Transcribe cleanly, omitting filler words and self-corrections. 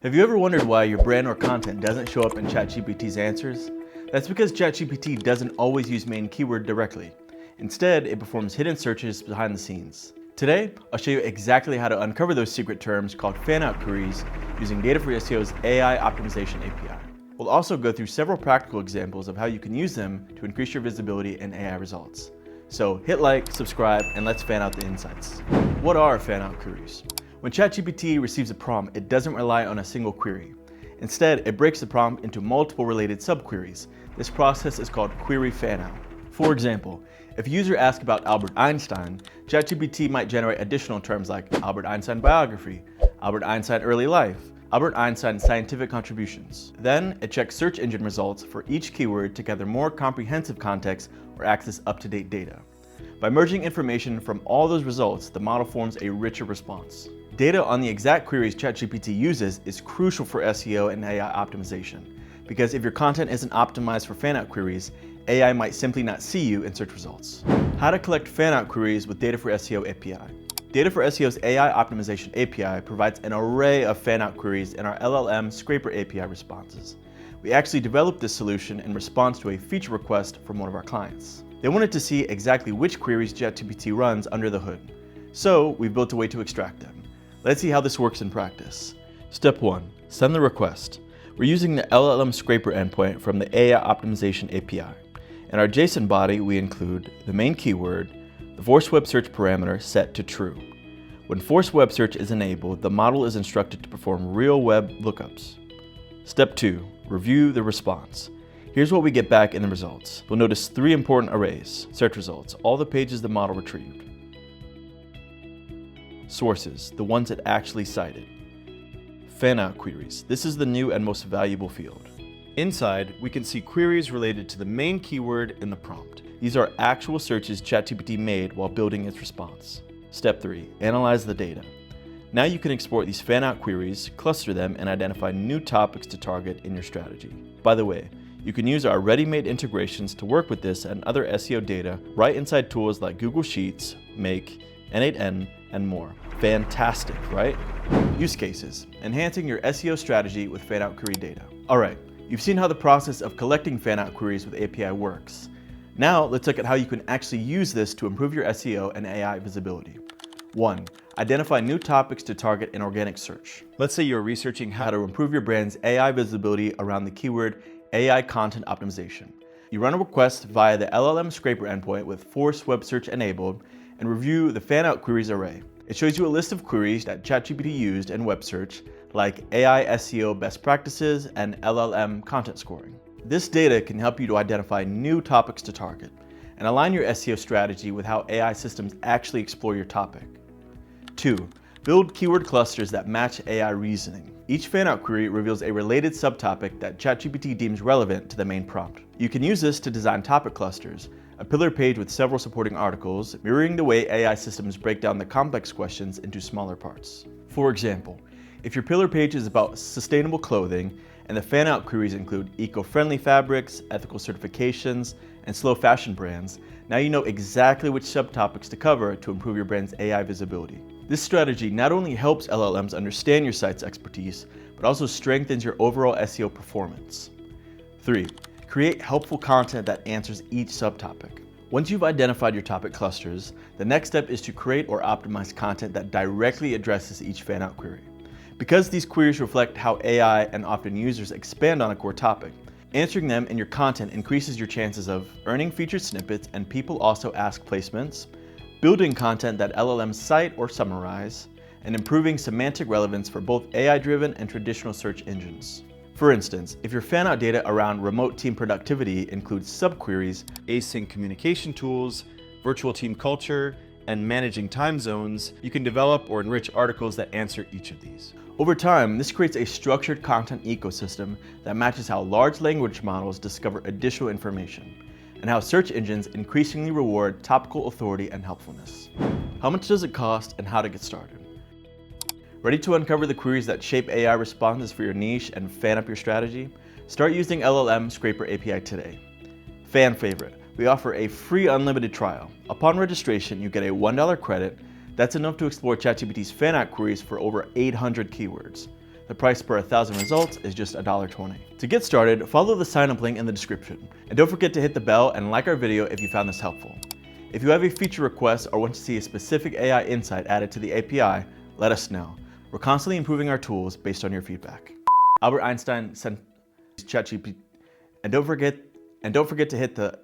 Have you ever wondered why your brand or content doesn't show up in ChatGPT's answers? That's because ChatGPT doesn't always use main keyword directly. Instead, it performs hidden searches behind the scenes. Today, I'll show you exactly how to uncover those secret terms called fan-out queries using DataForSEO's AI optimization API. We'll also go through several practical examples of how you can use them to increase your visibility in AI results. So hit like, subscribe, and let's fan out the insights. What are fan-out queries? When ChatGPT receives a prompt, it doesn't rely on a single query. Instead, it breaks the prompt into multiple related subqueries. This process is called query fan-out. For example, if a user asks about Albert Einstein, ChatGPT might generate additional terms like Albert Einstein biography, Albert Einstein early life, Albert Einstein scientific contributions. Then, it checks search engine results for each keyword to gather more comprehensive context or access up-to-date data. By merging information from all those results, the model forms a richer response. Data on the exact queries ChatGPT uses is crucial for SEO and AI optimization, because if your content isn't optimized for fan-out queries, AI might simply not see you in search results. How to collect fan-out queries with DataForSEO API. DataForSEO's AI optimization API provides an array of fan-out queries in our LLM scraper API responses. We actually developed this solution in response to a feature request from one of our clients. They wanted to see exactly which queries ChatGPT runs under the hood. So we built a way to extract them. Let's see how this works in practice. Step 1. Send the request. We're using the LLM scraper endpoint from the AI optimization API. In our JSON body, we include the main keyword, the force web search parameter set to true. When force web search is enabled, the model is instructed to perform real web lookups. Step 2. Review the response. Here's what we get back in the results. We'll notice 3 important arrays: search results, all the pages the model retrieved; sources, the ones it actually cited; fan-out queries. This is the new and most valuable field. Inside, we can see queries related to the main keyword in the prompt. These are actual searches ChatGPT made while building its response. Step 3. Analyze the data. Now you can export these fan-out queries, cluster them, and identify new topics to target in your strategy. By the way, you can use our ready-made integrations to work with this and other SEO data right inside tools like Google Sheets, Make, N8N, and more. Fantastic, right? Use cases. Enhancing your SEO strategy with fan-out query data. Alright, you've seen how the process of collecting fan-out queries with API works. Now let's look at how you can actually use this to improve your SEO and AI visibility. 1. Identify new topics to target in organic search. Let's say you're researching how to improve your brand's AI visibility around the keyword AI content optimization. You run a request via the LLM scraper endpoint with force web search enabled and review the fan-out queries array. It shows you a list of queries that ChatGPT used in web search, like AI SEO best practices and LLM content scoring. This data can help you to identify new topics to target and align your SEO strategy with how AI systems actually explore your topic. 2. Build keyword clusters that match AI reasoning. Each fan-out query reveals a related subtopic that ChatGPT deems relevant to the main prompt. You can use this to design topic clusters, a pillar page with several supporting articles, mirroring the way AI systems break down the complex questions into smaller parts. For example, if your pillar page is about sustainable clothing and the fan-out queries include eco-friendly fabrics, ethical certifications, and slow fashion brands, now you know exactly which subtopics to cover to improve your brand's AI visibility. This strategy not only helps LLMs understand your site's expertise, but also strengthens your overall SEO performance. 3. Create helpful content that answers each subtopic. Once you've identified your topic clusters, the next step is to create or optimize content that directly addresses each fan-out query. Because these queries reflect how AI and often users expand on a core topic, answering them in your content increases your chances of earning featured snippets and people also ask placements, building content that LLMs cite or summarize, and improving semantic relevance for both AI-driven and traditional search engines. For instance, if your fan-out data around remote team productivity includes subqueries, async communication tools, virtual team culture, and managing time zones, you can develop or enrich articles that answer each of these. Over time, this creates a structured content ecosystem that matches how large language models discover additional information, and how search engines increasingly reward topical authority and helpfulness. How much does it cost and how to get started? Ready to uncover the queries that shape AI responses for your niche and fan up your strategy? Start using LLM Scraper API today. Fan favorite, we offer a free unlimited trial. Upon registration, you get a $1 credit. That's enough to explore ChatGPT's fan-out queries for over 800 keywords. The price per 1,000 results is just $1.20. To get started, follow the sign up link in the description. And don't forget to hit the bell and like our video if you found this helpful. If you have a feature request or want to see a specific AI insight added to the API, let us know. We're constantly improving our tools based on your feedback. Albert Einstein sent ChatGPT, and don't forget to hit the